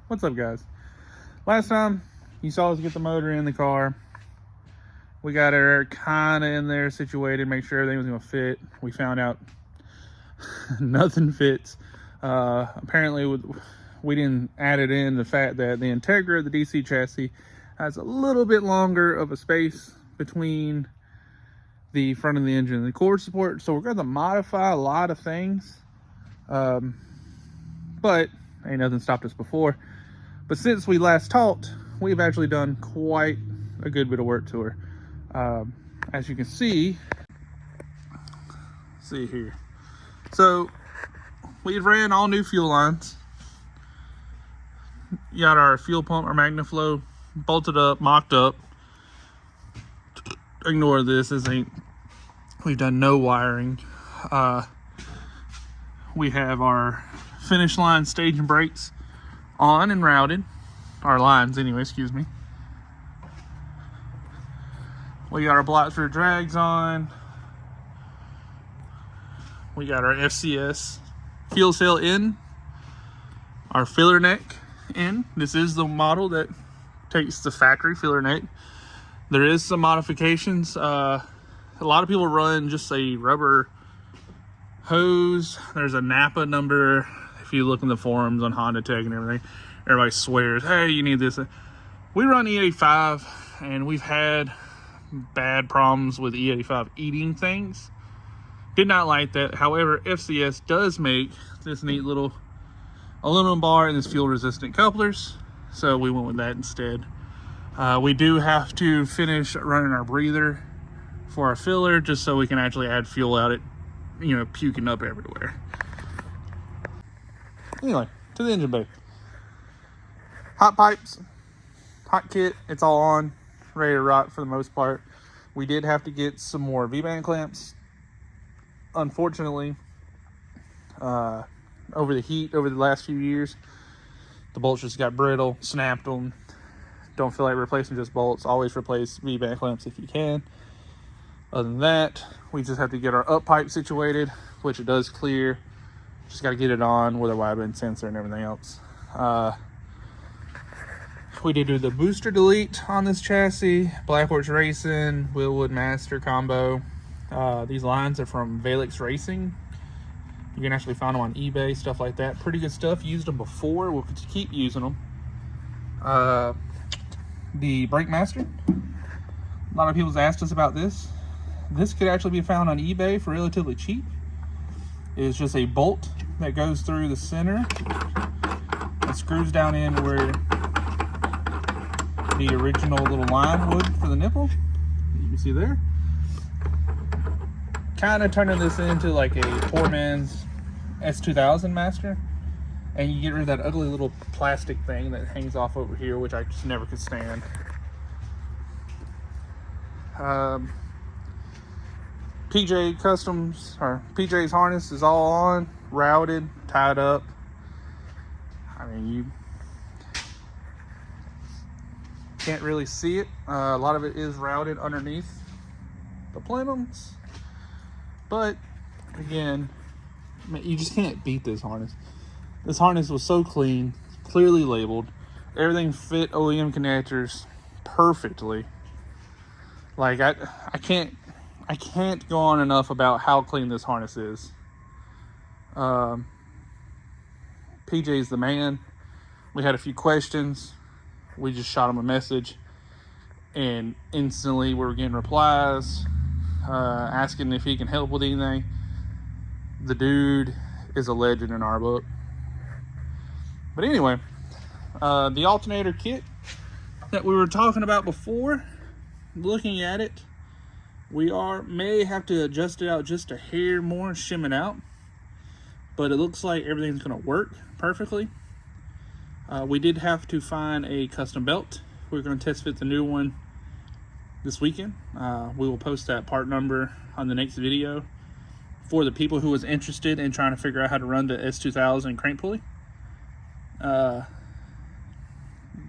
What's up, guys? Last time you saw us get the motor in the car, we got her kind of in there situated, make sure everything was going to fit. We found out nothing fits. Apparently we didn't add it in the fact that the Integra of the DC chassis has a little bit longer of a space between the front of the engine and the cord support, so we're going to modify a lot of things, but ain't nothing stopped us before. But since we last talked, we've actually done quite a good bit of work to her. As you can see here, so we've ran all new fuel lines. You got our fuel pump, our MagnaFlow bolted up, mocked up. Ignore this ain't, we've done no wiring. We have our finish line stage and brakes on and routed. Our lines anyway, excuse me. We got our blocks for drags on. We got our FCS fuel cell in. Our filler neck in. This is the model that takes the factory filler neck. There is some modifications. A lot of people run just a rubber hose. There's a Napa number. If you look in the forums on Honda Tech and everything, everybody swears, hey, you need this. We run E85, and we've had bad problems with E85 eating things. Did not like that. However, FCS does make this neat little aluminum bar and this fuel resistant couplers, so we went with that instead. We do have to finish running our breather for our filler, just so we can actually add fuel out it, puking up everywhere. Anyway, to the engine bay. Hot pipes, hot kit, it's all on, ready to rock for the most part. We did have to get some more V-band clamps. Unfortunately, over the heat over the last few years, the bolts just got brittle, snapped them. Don't feel like replacing just bolts. Always replace V-band clamps if you can. Other than that, we just have to get our up pipe situated, which it does clear. Just got to get it on with a wideband sensor and everything else. We did do the booster delete on this chassis. Blackworks Racing, Willwood Master combo. These lines are from Valix Racing. You can actually find them on eBay, stuff like that. Pretty good stuff. Used them before. We'll keep using them. The Brake Master. A lot of people's asked us about this. This could actually be found on eBay for relatively cheap. It's just a bolt that goes through the center and screws down in where the original little line would for the nipple. You can see there. Kind of turning this into like a poor man's S2000 Master. And you get rid of that ugly little plastic thing that hangs off over here, which I just never could stand. PJ Customs, or PJ's harness is all on, routed, tied up. I mean, you can't really see it. A lot of it is routed underneath the plenums. But, again, you just can't beat this harness. This harness was so clean, clearly labeled. Everything fit OEM connectors perfectly. Like, I can't go on enough about how clean this harness is. PJ's the man. We had a few questions. We just shot him a message, and instantly we were getting replies, asking if he can help with anything. The dude is a legend in our book. But anyway, the alternator kit that we were talking about before, looking at it, we may have to adjust it out just a hair more, shim it out, but it looks like everything's going to work perfectly. We did have to find a custom belt. We're going to test fit the new one this weekend. We will post that part number on the next video for the people who was interested in trying to figure out how to run the S2000 crank pulley. But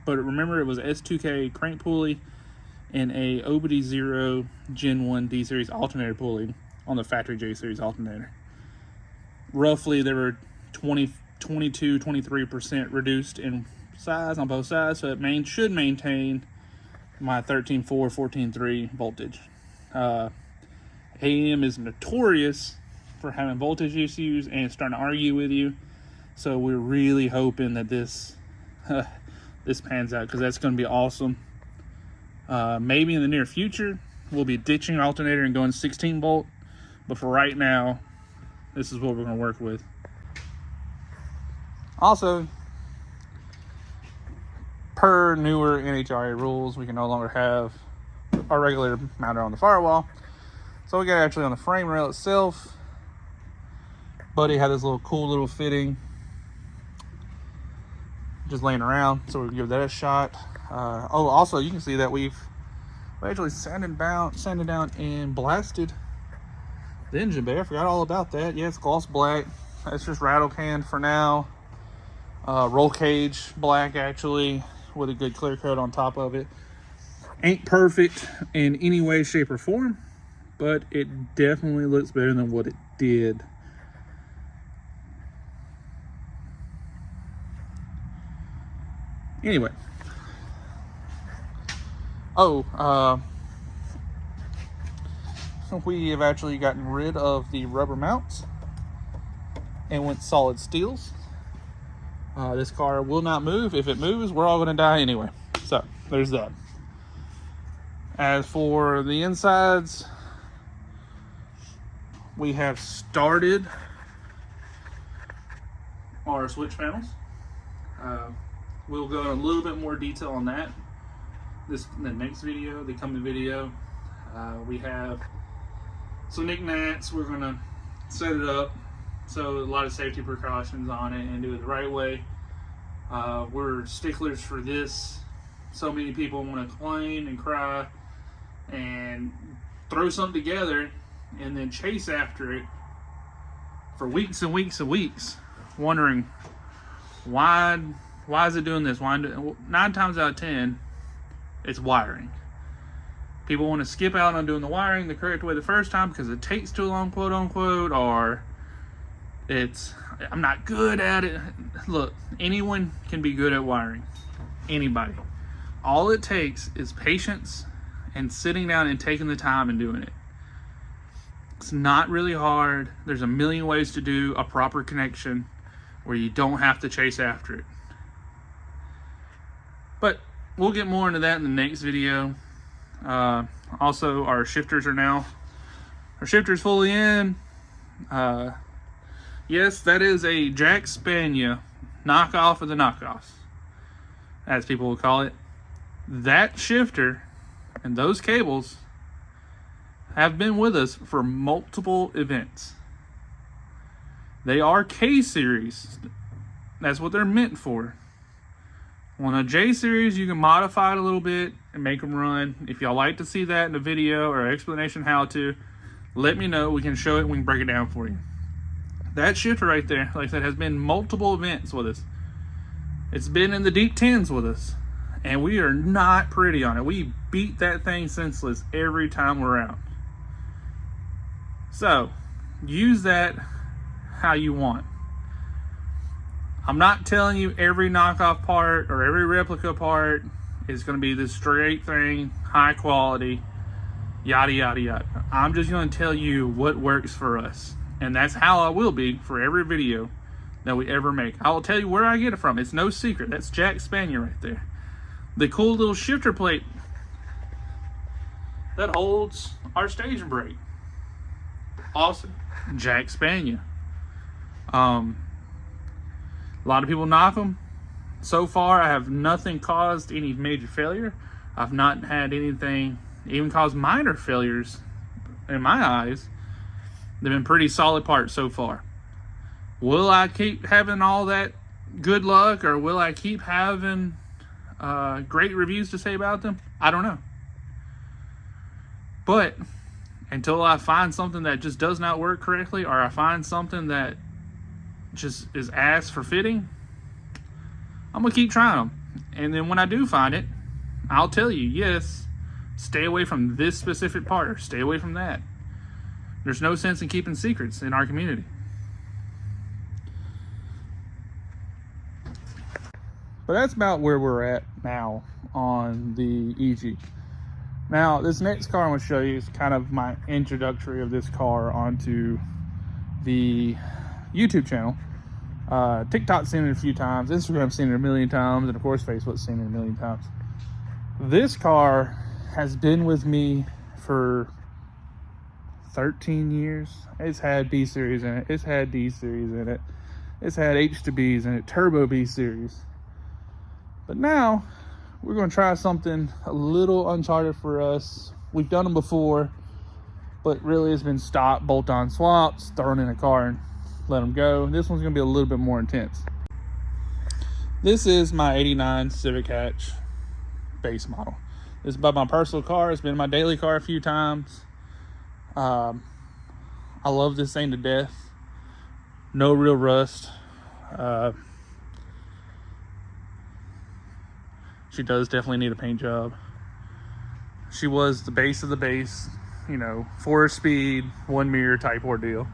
remember, it was S2K crank pulley and a Obity Zero Gen 1 D series alternator pulley on the factory J series alternator. Roughly, they were 22-23% reduced in size on both sides, so it should maintain my 13.4, 14.3 voltage. AM is notorious for having voltage issues and starting to argue with you, so we're really hoping that this this pans out, because that's going to be awesome. Maybe in the near future we'll be ditching alternator and going 16 volt, but for right now this is what we're going to work with. Also, per newer NHRA rules, we can no longer have our regulator mounted on the firewall, so we got it actually on the frame rail itself. Buddy had this little cool little fitting just laying around, so we'll give that a shot. Oh, also you can see that we actually sanded down and blasted the engine bay. I forgot all about that. Yeah, it's gloss black. It's just rattle can for now. Roll cage black, actually, with a good clear coat on top of it. Ain't perfect in any way, shape, or form, but it definitely looks better than what it did. Anyway, we have actually gotten rid of the rubber mounts and went solid steels. This car will not move. If it moves, we're all going to die anyway. So there's that. As for the insides, we have started our switch panels. We'll go in a little bit more detail on that the next video, the coming video. We have some knickknacks. We're going to set it up, so a lot of safety precautions on it, and do it the right way. We're sticklers for this. So many people want to complain and cry and throw something together and then chase after it for weeks and weeks and weeks, wondering why is it doing this? 9 times out of 10, it's wiring. People want to skip out on doing the wiring the correct way the first time because it takes too long, quote unquote, or I'm not good at it. Look, anyone can be good at wiring. Anybody. All it takes is patience and sitting down and taking the time and doing it. It's not really hard. There's a million ways to do a proper connection where you don't have to chase after it. But we'll get more into that in the next video. Also, our shifter's fully in. Yes, that is a Jack Spania knockoff of the knockoffs, as people will call it. That shifter and those cables have been with us for multiple events. They are K-series. That's what they're meant for. On a J-series, you can modify it a little bit and make them run. If y'all like to see that in a video or explanation how to, let me know. We can show it and we can break it down for you. That shifter right there, like I said, has been multiple events with us. It's been in the deep tens with us. And we are not pretty on it. We beat that thing senseless every time we're out. So, use that how you want. I'm not telling you every knockoff part or every replica part is going to be the straight thing, high quality, yada, yada, yada. I'm just going to tell you what works for us. And that's how I will be for every video that we ever make. I will tell you where I get it from. It's no secret. That's Jack Spania right there. The cool little shifter plate that holds our station brake. Awesome. Jack Spania. A lot of people knock them. So far, I have nothing caused any major failure. I've not had anything even cause minor failures in my eyes. They've been pretty solid parts so far. Will I keep having all that good luck, or will I keep having great reviews to say about them? I don't know. But until I find something that just does not work correctly, or I find something that just is ass for fitting, I'm gonna keep trying them. And then when I do find it, I'll tell you, yes, stay away from this specific part, or stay away from that. There's no sense in keeping secrets in our community. But that's about where we're at now on the EG. Now, this next car I want to show you is kind of my introductory of this car onto the YouTube channel. TikTok's seen it a few times, Instagram's seen it a million times, and of course Facebook's seen it a million times. This car has been with me for 13 years. It's had B series in it, it's had D series in it, it's had H to B's in it, turbo B series. But now we're going to try something a little uncharted for us. We've done them before, but really it's been stop, bolt-on swaps, thrown in a car and let them go. This one's going to be a little bit more intense. This is my 89 Civic Hatch base model. This is about my personal car. It's been my daily car a few times. I love this thing to death. No real rust. She does definitely need a paint job. She was the base of the base, you know, 4-speed, 1 mirror type ordeal.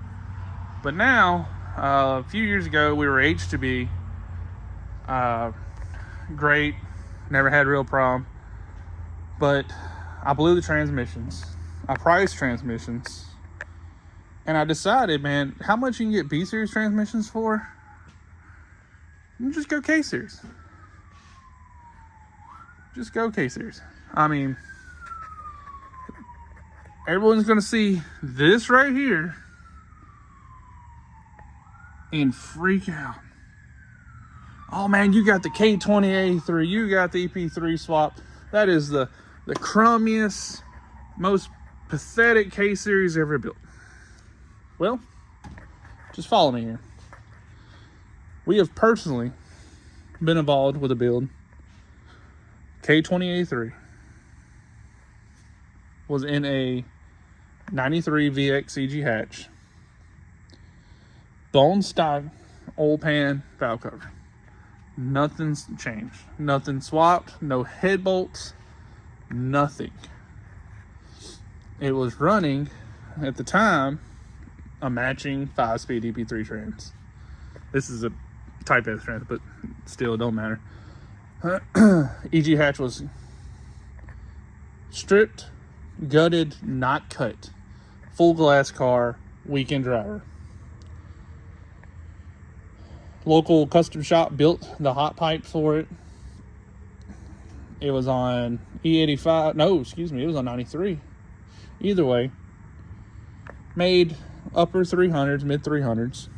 But now, a few years ago, we were H to B. Great, never had a real problem. But I blew the transmissions. I priced transmissions. And I decided, man, how much you can get B series transmissions for? You just go K series. Just go K series. I mean, everyone's gonna see this right here and freak out. Oh man, you got the K20A3, you got the EP3 swap. That is the crummiest, most pathetic K series ever built. Well, just follow me here. We have personally been involved with a build. K20A3 was in a 93 VX CG hatch, bone stock, old pan valve cover. Nothing's changed, nothing swapped, no head bolts, nothing. It was running at the time a matching 5-speed EP3 trans. This is a Type S trans, but still, it don't matter. EG hatch was stripped, gutted, not cut. Full glass car, weekend driver. Local custom shop built the hot pipe for it. It was on E85. No, excuse me, it was on 93. Either way, made upper 300s, mid 300s.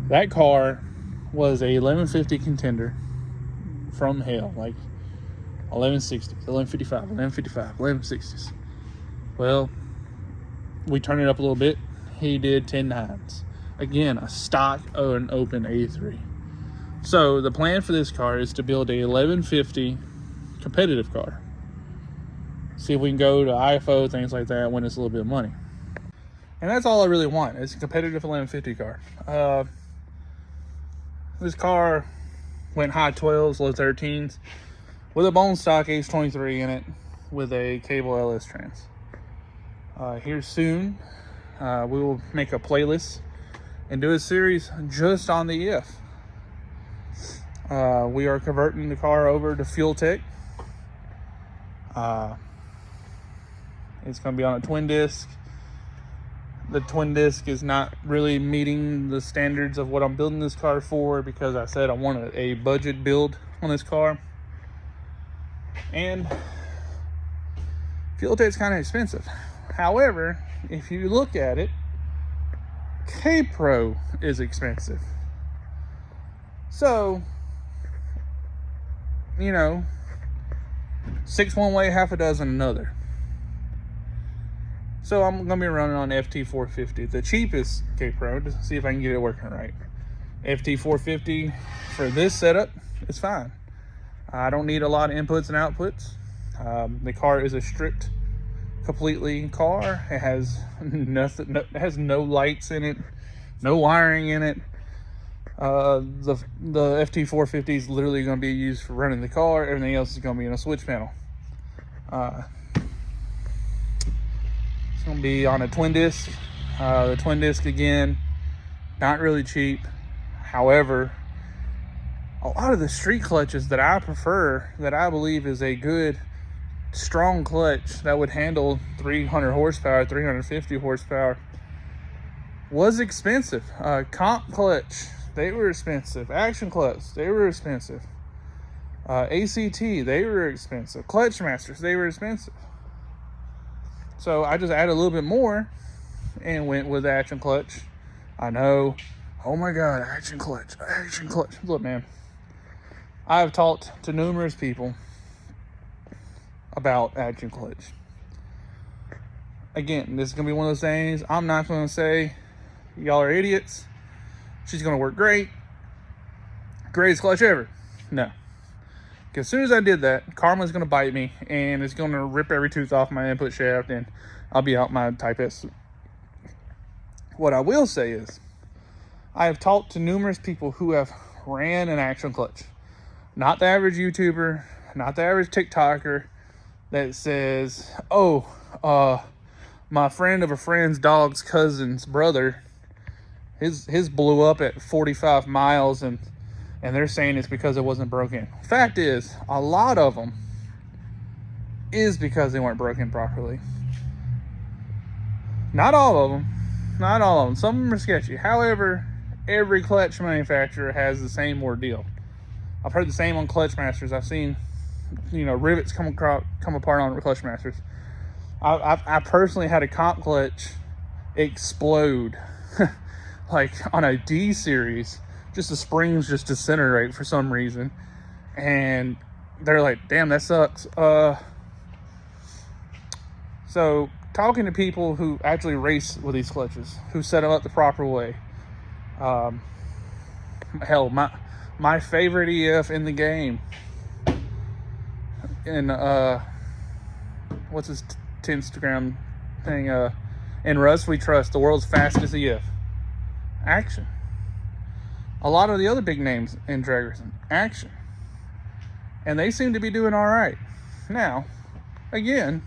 That car was a 1150 contender from hell, like 1160s, 1155, 1155, 1160s. Well, we turned it up a little bit. He did 10.9s. Again, a stock and open A3. So the plan for this car is to build a 1150 competitive car. See if we can go to IFO, things like that, when it's a little bit of money. And that's all I really want. It's a competitive 1150 car. This car went high 12s, low 13s with a bone stock H23 in it with a cable LS trans. Here soon, we will make a playlist and do a series just on the EF. We are converting the car over to Fuel Tech. It's going to be on a twin disc. The twin disc is not really meeting the standards of what I'm building this car for, because I said I wanted a budget build on this car. And Fuel Tech's kind of expensive. However, if you look at it, K-Pro is expensive. So, you know, 6 one way, half a dozen another. So I'm going to be running on FT450, the cheapest K-Pro, to see if I can get it working right. FT450 for this setup is fine. I don't need a lot of inputs and outputs. The car is a stripped, completely car. It has nothing. It has no lights in it, no wiring in it. The FT450 is literally going to be used for running the car. Everything else is going to be in a switch panel. It's going to be on a twin disc. The twin disc again not really cheap. However, a lot of the street clutches that I prefer, that I believe is a good, strong clutch that would handle 300 horsepower, 350 horsepower, was expensive. Comp clutch, they were expensive. Action clutch, they were expensive. ACT, they were expensive. Clutch Masters, they were expensive. So I just added a little bit more and went with action clutch. I know, oh my God, action clutch. Look, man, I have talked to numerous people about action clutch. Again, this is going to be one of those things, I'm not going to say, y'all are idiots, she's going to work great, greatest clutch ever. No. Because as soon as I did that, karma's going to bite me, and it's going to rip every tooth off my input shaft, and I'll be out my Type S. What I will say is, I have talked to numerous people who have ran an action clutch. Not the average YouTuber, not the average TikToker that says, oh, my friend of a friend's dog's cousin's brother, his blew up at 45 miles, and they're saying it's because it wasn't broken. Fact is, a lot of them is because they weren't broken properly. Not all of them. Some of them are sketchy. However, every clutch manufacturer has the same ordeal. I've heard the same on Clutch Masters. I've seen, rivets come apart on Clutch Masters. I personally had a comp clutch explode, like on a D series. Just the springs just disintegrate for some reason, and they're like, damn, that sucks. So talking to people who actually race with these clutches, who set them up the proper way, hell, my favorite EF in the game, and what's his Instagram thing, in Russ We Trust, the world's fastest EF, action. A lot of the other big names in drag racing, action. And they seem to be doing all right. Now, again,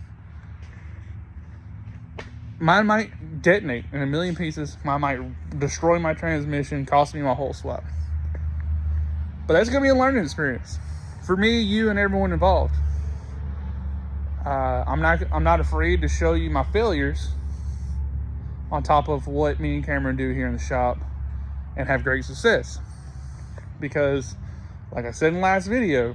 mine might detonate in a million pieces. Mine might destroy my transmission, cost me my whole swap. But that's going to be a learning experience for me, you, and everyone involved. I'm not afraid to show you my failures on top of what me and Cameron do here in the shop, and have great success. Because, like I said in the last video,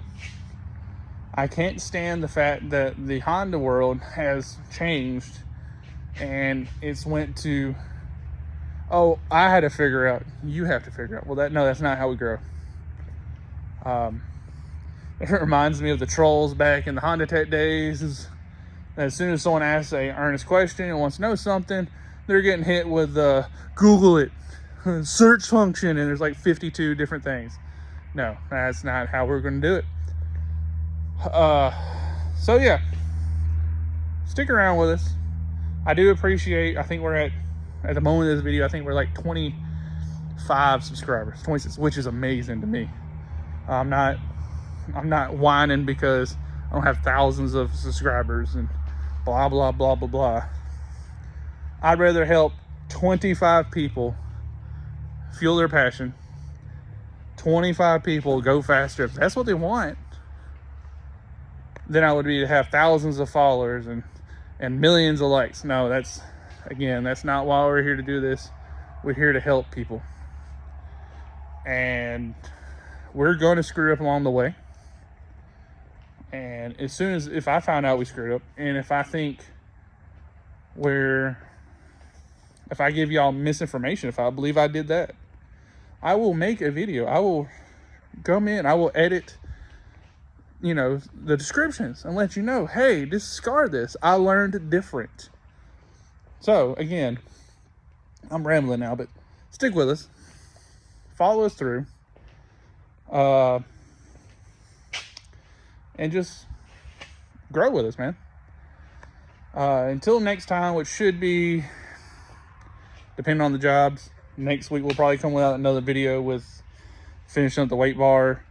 I can't stand the fact that the Honda world has changed, and it's went to, oh, I had to figure out, you have to figure out. Well, that's not how we grow. It reminds me of the trolls back in the Honda Tech days. As soon as someone asks an earnest question and wants to know something, they're getting hit with Google it, search function, and there's like 52 different things. No, that's not how we're going to do it. So yeah, stick around with us. I do appreciate, I think we're at the moment of this video, I think we're like 25 subscribers, 26, which is amazing to me. I'm not whining because I don't have thousands of subscribers and blah, blah, blah, blah, blah. I'd rather help 25 people fuel their passion, 25 people go faster, if that's what they want, than I would be to have thousands of followers and millions of likes. No, that's not why we're here to do this. We're here to help people. And we're going to screw up along the way. And if I found out we screwed up, and if I think if I give y'all misinformation, if I believe I did that, I will make a video. I will come in, I will edit, the descriptions and let you know, hey, discard this. I learned different. So again, I'm rambling now, but stick with us. Follow us through. And just grow with us, man. Until next time, which should be, depending on the jobs, next week we'll probably come out another video with finishing up the weight bar,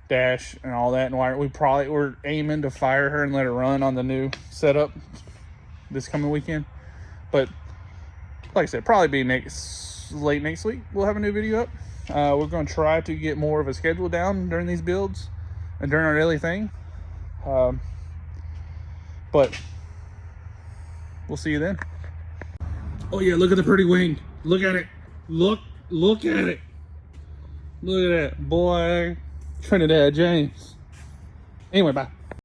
dash, and all that. And we're aiming to fire her and let her run on the new setup this coming weekend. But like I said, probably be next late next week we'll have a new video up. We're going to try to get more of a schedule down during these builds and during our daily thing. But we'll see you then. Oh yeah, look at the pretty wing. Look at it. Look at it. Look at that, boy. Trinidad James. Anyway, bye.